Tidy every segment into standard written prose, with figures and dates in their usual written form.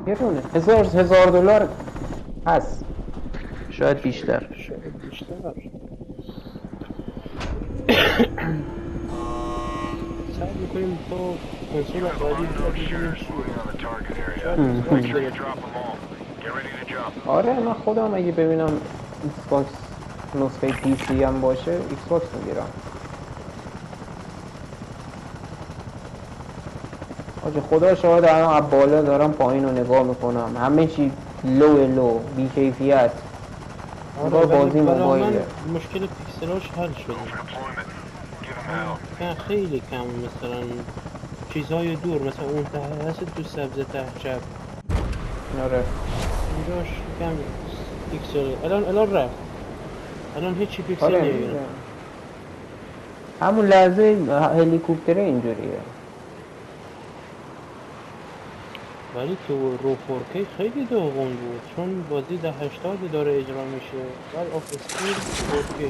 یه دونه هزار دلار هست، شاید بیشتر. شاید بیشتر. سعی میکنیم تا کنسول بعدی بیاد ببینیم چیه. شاید ایکس باکس گرفت. آره من خودم اگه ببینم ایکس باکس نسخه پی سی هم باشه ایکس باکس میگیرم. آجه خدا شاهد الان از بالا دارم پایین رو نگاه میکنم، همه چی لو بی کیفیت. آره انگار ولی بازی برای من موبایله. مشکل پیکسلاش حل شده. خیلی کم مثلا چیزهای دور مثلا اون ته هست تو سبز ته چپ آره اونجاش کم پیکسل الان رفت. الان هیچی پیکسل آره نمیبینم. میگم همون لحظه هلیکوپتره اینجوریه. ولی تو رو 4K خیلی داغون بود چون بازی 1080 داره اجرا میشه بعد آف اسکرین 4K.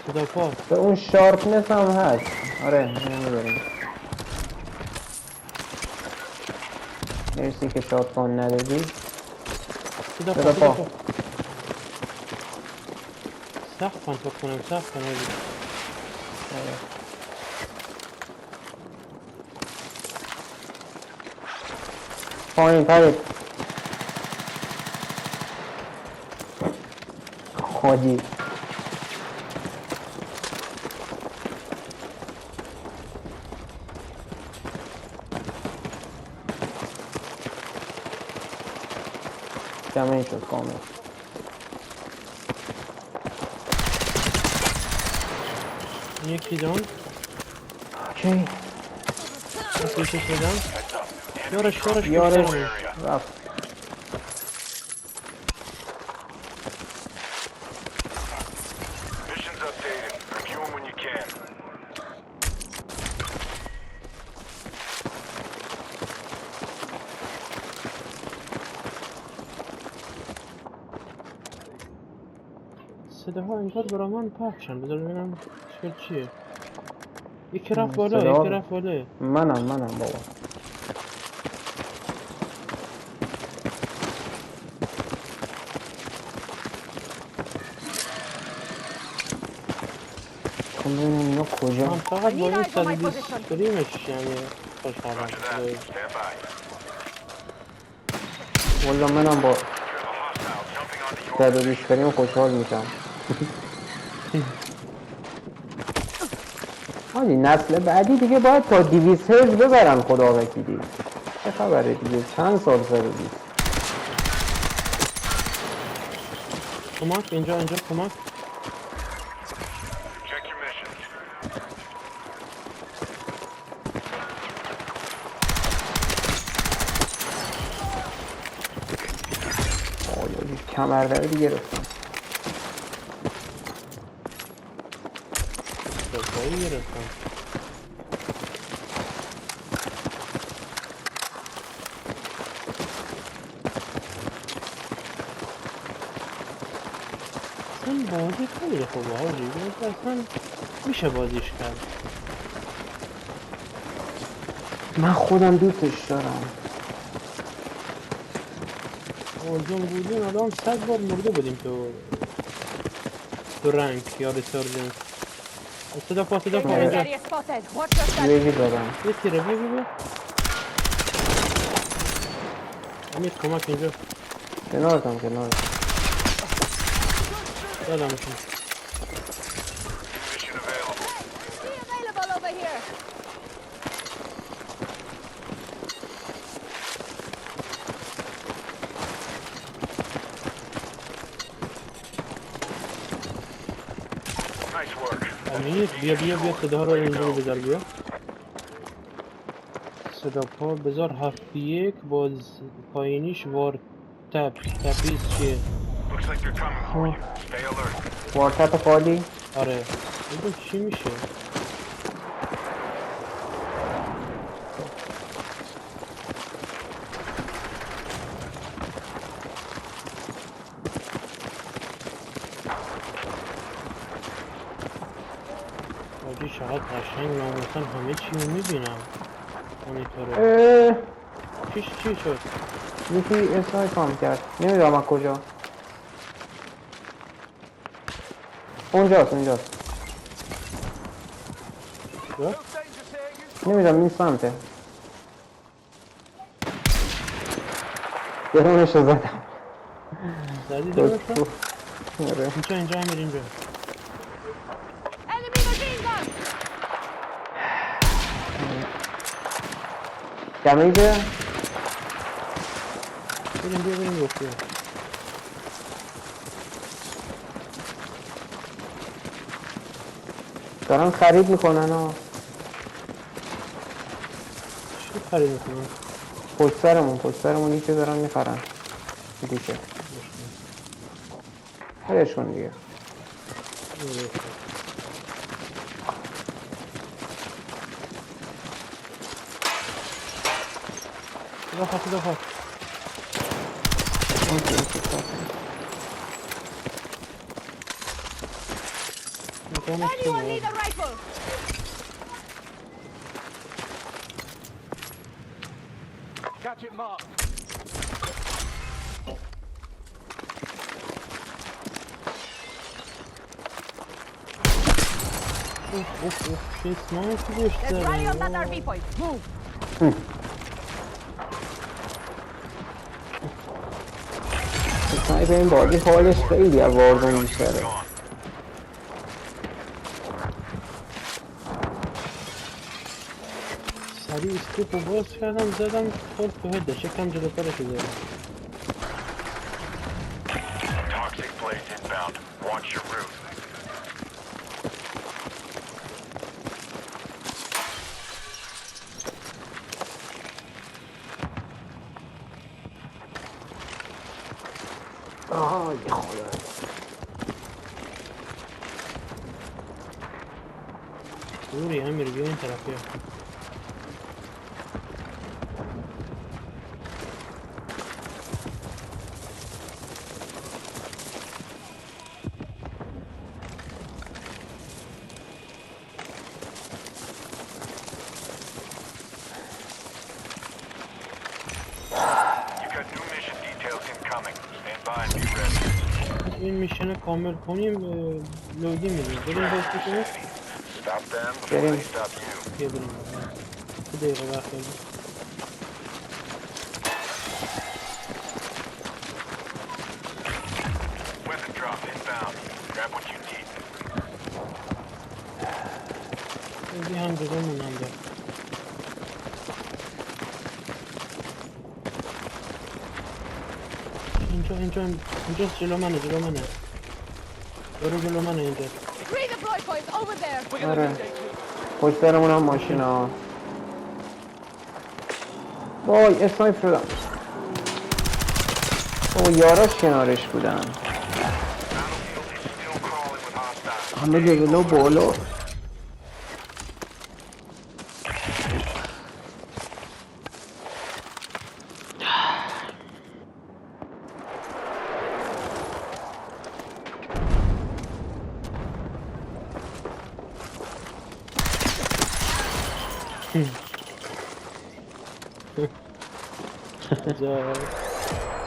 صدا پا به اون شارپنس هم هست. آره نمیداریم. مرسی که شاتگان ندادی. صدا پا صدا صدا پا. پا سخت کن فکر کنم سخت کن آجی. آره. پایین پرید حاجی. جمعه شد کامل. یکی دان اوکی افریشش بدم یارش یارش پشترمون. رفت. صداها انگار برا من پخشن بذار ببینم مشکل چیه. یکی رفت بالا یکی صدا رفت بالا. منم بابا. کن ببینم اینا کجا. من فقط با این 120 فریمش یعنی خوشحالم خدایی. والا منم با 120 فریم خوشحال میشم. حاجی نسل بعدی دیگه باید تا 200 هرتز ببرن خدا وکیلی. چه خبره دیگه چند سال 120. کمک اینجا کمک. آیا کمردردی گرفتم. دفاعی گرفتم. اصلا بازی خیلی خوبه حاجی اصلا میشه بازیش کرد. من خودم دوستش دارم. آزون بودیم الان 100 بار مرده بودیم تو رنگ یا ریسارجنس. صدا پا آره. اینجا Area spotted. Watch your step. یکی دارم. یکی رو بیا امیر کمک اینجا کنارتم دادمشون. Be available over here. امیر بیا صدا رو اینجا بذار بیا. صدا پا بذار 7-1 باز پایینیش وار تپیز چیه. وارتپ خالی. آره ببین چی میشه. حاجی فقط قشنگ ناموسن همه چی رو میبینم مانیتوره. چی شد؟ یکی اسنایپم کرد نمیدونم از کجا. اونجاست یا؟ نمیدونم این سمته. درونش رو زدم. زدی درست؟ آره. اینجا امیر اینجا. Enemy machine gun! دمیجه بریم گفتی. دارن خرید میکنن ها. چی خرید میکنن؟ پشت سرمون یکی دارن میخرن. گوشه هرشون دیگه. دفعه Anyone need a rifle? Catch it, Mark. چه اسنایپی داشت Let's rally on that داره. RV point. Move. اسنایپ این بازی حالش خیلی از وارزون بیشتره. سریع اسکیپ رو باز کردم زدم خود تو هده شکم جلوتر شده. Toxic blaze inbound. Watch your route. آهای خدا. دوری امیر بیا این طرفی. You've got new mission details incoming. Stand by and be ready. این میشن کامل کنیم لودی میدیم. بریم باز بکنیم. Stop them before Getting- they stop you. بیا بریم. 2 دقیقه وقت داریم. Weapon drop inbound. Grab what you need. لودی هم جدا موننده. اینجا جلو منه برو جلو منه اینجا. Redeploy point over there. آره پشت سرمون هم ماشین ها. وای اسنایپ شدم. او یاراش کنارش بودن. Battlefield is still crawling with hostiles. همه لولو بالا.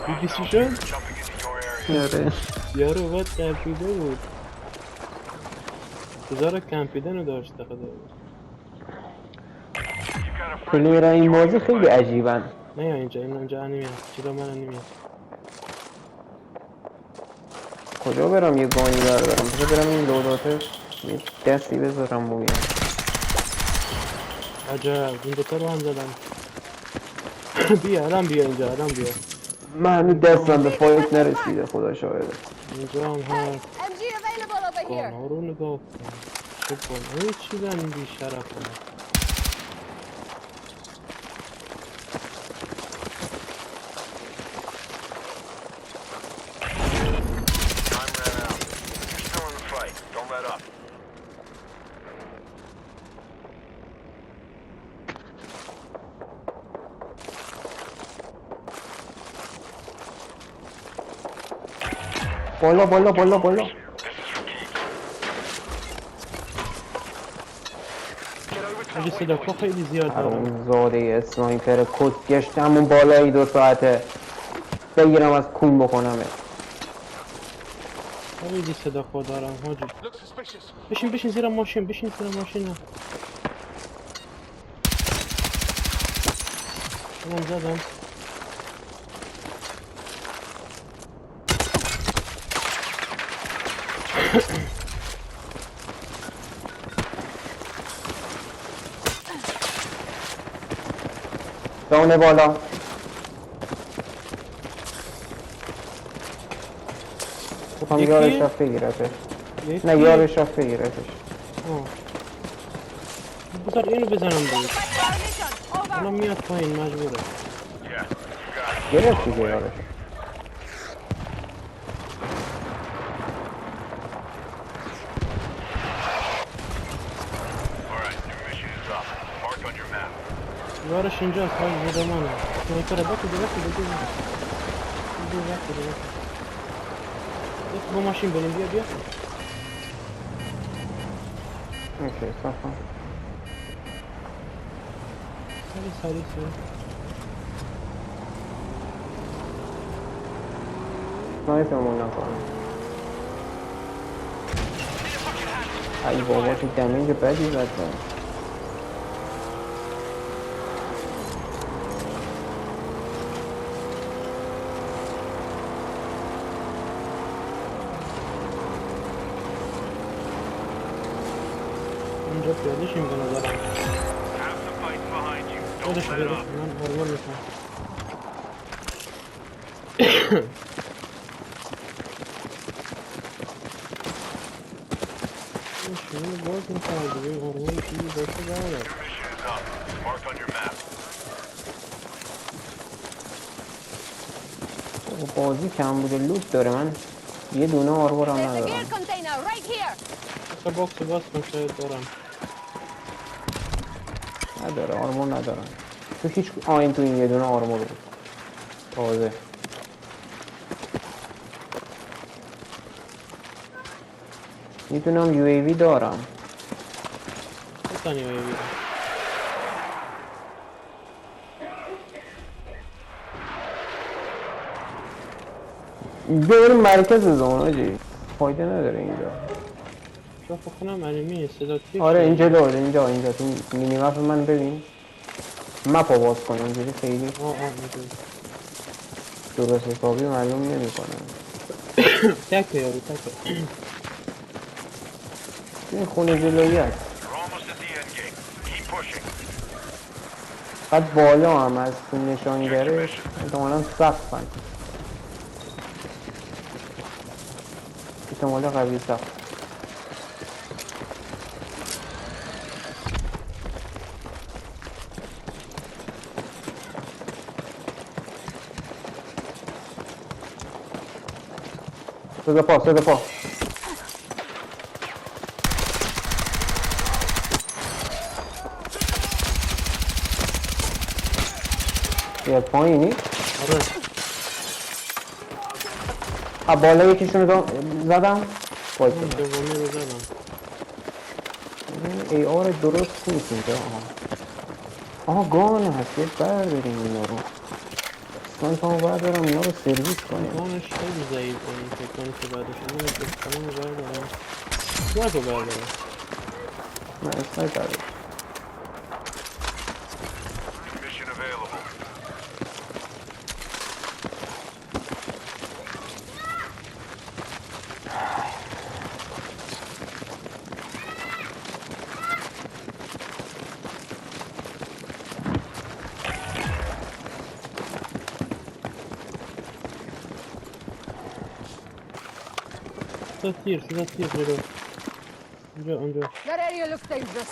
دیدی چی شد؟ Jumping into your area. آره یارو باید کمپیده بود. بذار کمپیدن رو داشته خدا. You've got a friendly پلیرها این بازی خیلی عجیبن. نه یا اینجا نمیاد. جلو من نمیاد. کجا برم یه گانی بردارم؟ کجا برم این لوداته یه دستی بذارم بویم. عجب این دوتا رو هم زدم. بیا اینجا بیا. من همین دستم به فایت نرسیده خدا شاهده. اینجا هم هست. MG available over here. گانا رو نگاه کن. چه گانایی چیدن این بیشرف ها. Time ran out. You're still in the fight. Don't let up. بالا This is for keeps. حاجی صدا خیلی زیاد دارم. اون زاده اسنایپر کسگشت همون بالایی 2 ساعته بگیرم از کون بکنمه. خیلی صدا دارم حاجی. بشین زیر ماشین، بشین زیر ماشین. من زدم. دونه بالا میخوام یارش رفت بگیرتش. نه یارش رفت بگیرتش. بذار اینو بزنم بود. Our mission. Over. الان میاد پایین مجبوره. Yeah, got it. گرفت دیگه یارش. All right, new mission is up. Marked on your map. یارش اینجاست حاجی زیر منه. سنایپره بکده. با ماشین بریم بیا. اوکی صفا. سریع. سنایپرمون نکنم. ای بابا تو دمیج بدی زد. اینجا پیادهش این به نظرم. Have some fights behind you. Don't خودش let it بیاده up. من هرمون میکنم. شما باز میکنم دیگه هرمون چیزی باشه دارد. Mission is up. Marked on your map. بازی کم بوده لوت داره. من یه دونه آربورم There's a gear ندارم. container right here. اصلا باکس باز کن شاید دارم. نداره آرمور ندارم. تو هیچ آین تو این یه دونه آرمور بود تازه. میتونم یو ای وی دارم. بزنی آیا بیرم. بریم مرکز زون آجی. فایده نداره اینجا. شما فکر کنم انیمیه صدا تیش. آره اینجا تو مینی مپ من ببین. مپ رو باز کن اینجوری خیلی اینجوری. درست حسابی معلوم نمی‌کنه. تکه یارو تکه. این خونه جلویی هست. You're almost at the end game. Keep pushing. بعد بالا هم از نشانگره احتمالا سقفن. احتمالا قوی سقف. صدا پا یه پایینی؟ آره. بالا یکیشون رو زدم باید من دومی رو زدم. ای آر درست نیست اینجا. آها گان هست یه برداریم اینا رو. من تا بردارم اینا رو سرویس کنیم. گانش خیلی ضعیفه این فکر کنی که بعدش من اسکانم رو بردارم. سنایپ رو بردارم. من اسنایپر دارم. Mission available. صدا تیر جلو. اونجا. That area looks dangerous.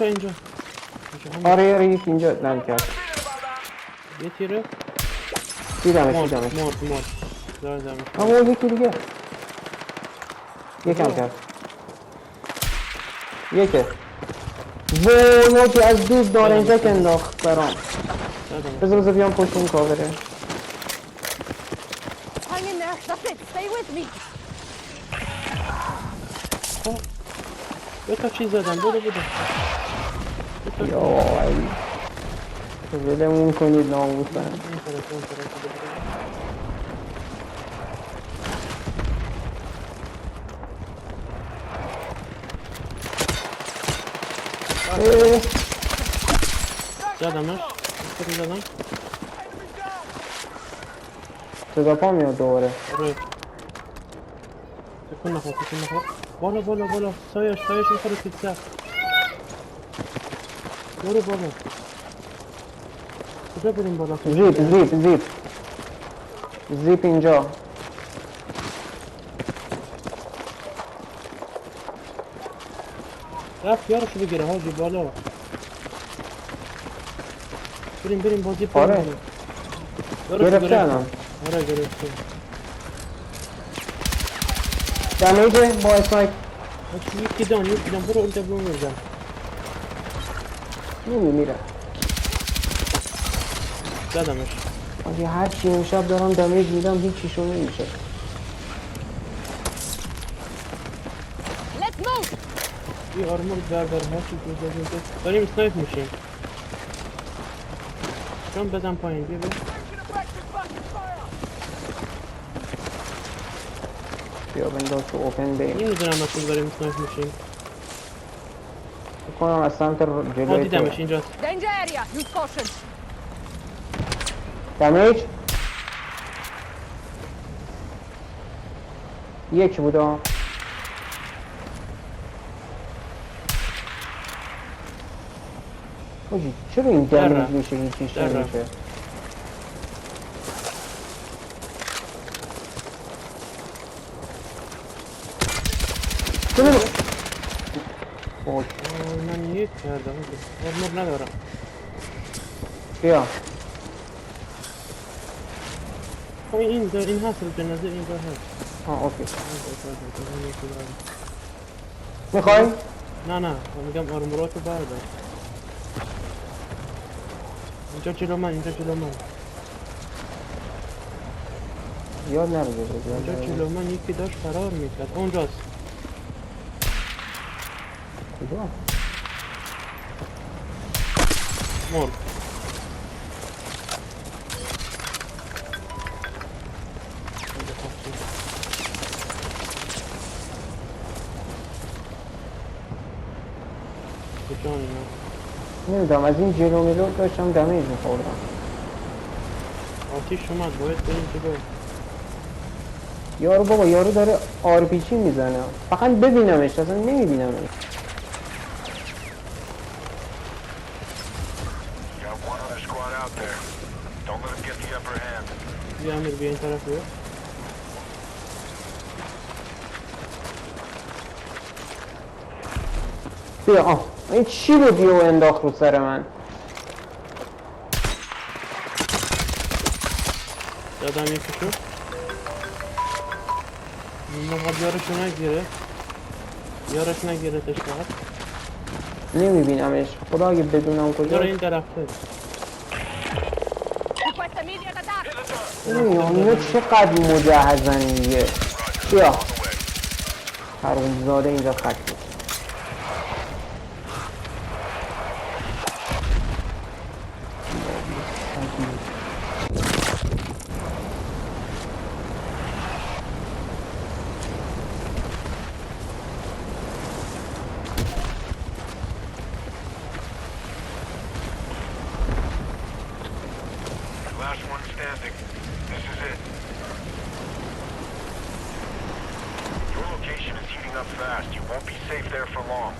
اینجا آره یکی اینجا نل کرد. یه تیره دیدمش مرد دیدمش. مرد دادمش. اما یکی دیگه یکم کرد یکه وای یکی از دور دارنجک انداخت برام. دادمش. بذار بیام پشت این کاوره. Hang in there. That's it. Stay with me. دو تا چیز زدم. بودو یا وای ولمون کنید ناموسن. این طرف. اه، زدمش. کتی زدم. صدا پا میاد دوباره. آره. تکون نخور. بالا. سایش میخوره پیتزا. برو بالا. کجا بریم بالا؟ زیپ اینجا. رفت یارشو بگیره حاجی بالا. بریم بازی آره. کنیم. یارشو گرفته الان. آره گرفته. دمیجه با اسنایپ. یکی دان برو اونجا بزن. نمیمیره. زدمش. آجی هر چی امشب دارم دمیج میدم هیچیشون نمیشه. Let's move. یه آرمور بردار هرچی که داریم اسنایپ میشیم. چون بزن پایین بیا بیا بنداز تو اوپن بیم. نمیدونم اصلا داریم اسنایپ میشیم. کنم از سمت جلوی دیدمش تو. اینجاست. Danger area. Use caution. دمیج یک بودا. آجی چرا این دمیج میشه هیچیش در نمیشه. اوه، من یک کردم آرمور ندارم. بیا خب این هست رو جنازه اینجا هست. اوکی میخوای؟ نه من میگم آرموراتو بردار. اینجا جلو من یاد نره اینجا جلو من یکی داشت فرار میکرد. اونجاست. کجا؟ مرد. کجا اینا؟ نمیدونم از این جلو میلو داشتم دمیج میخوردم. آتیش اومد باید بریم جلو. یارو بابا یارو داره آرپیچی میزنه. فقط ببینمش اصلا نمیبینمش. Got one other squad out there. Don't let them get the upper hand. بیا امیر بیا این طرف بیا. بیا این چی بود یه انداخت رو سر من. دادم یکیشو. نقاب یارش نگیرتش فقط. نمیبینمش خدا اگه بدونم کجا. داره این درخته. Request immediate attack. اینا چقدر مجهزن دیگه. بیا حرومزاده اینجا خط بود. Last one standing. This is it. Your location is heating up fast. You won't be safe there for long.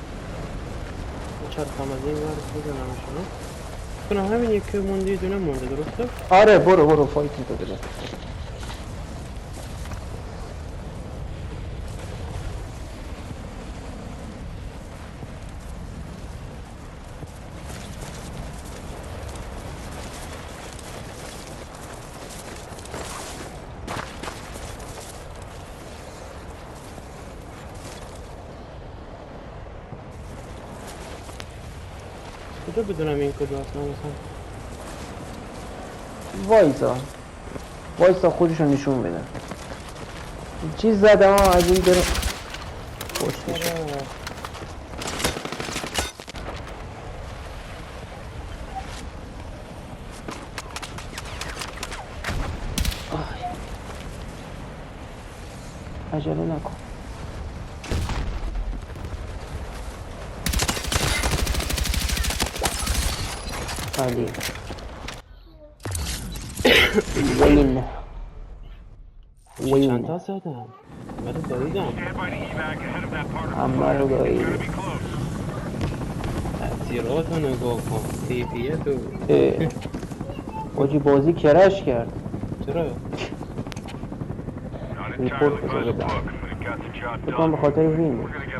چرخم از این ور بزنمشون. کنم همین یکی مونده دونه مونده درسته؟ آره برو فایتی تو بده. کجا بدونم این کجاست مثلا؟ وایسا خودشو نشون بده. چیز زدم از این در پشتش. عجله نکن. علی چند تا زدم؟ من رو داریدم. Stand by to evac ahead of that part of the همه رو fire. داری. Be close. تأثیرات رو نگاه کن. کیفیت رو. واجی بازی کرش کرد. چرا؟ Not Report entirely was by the over there. book, but it got the job بکنم به done. خاطر وین We're بود. gonna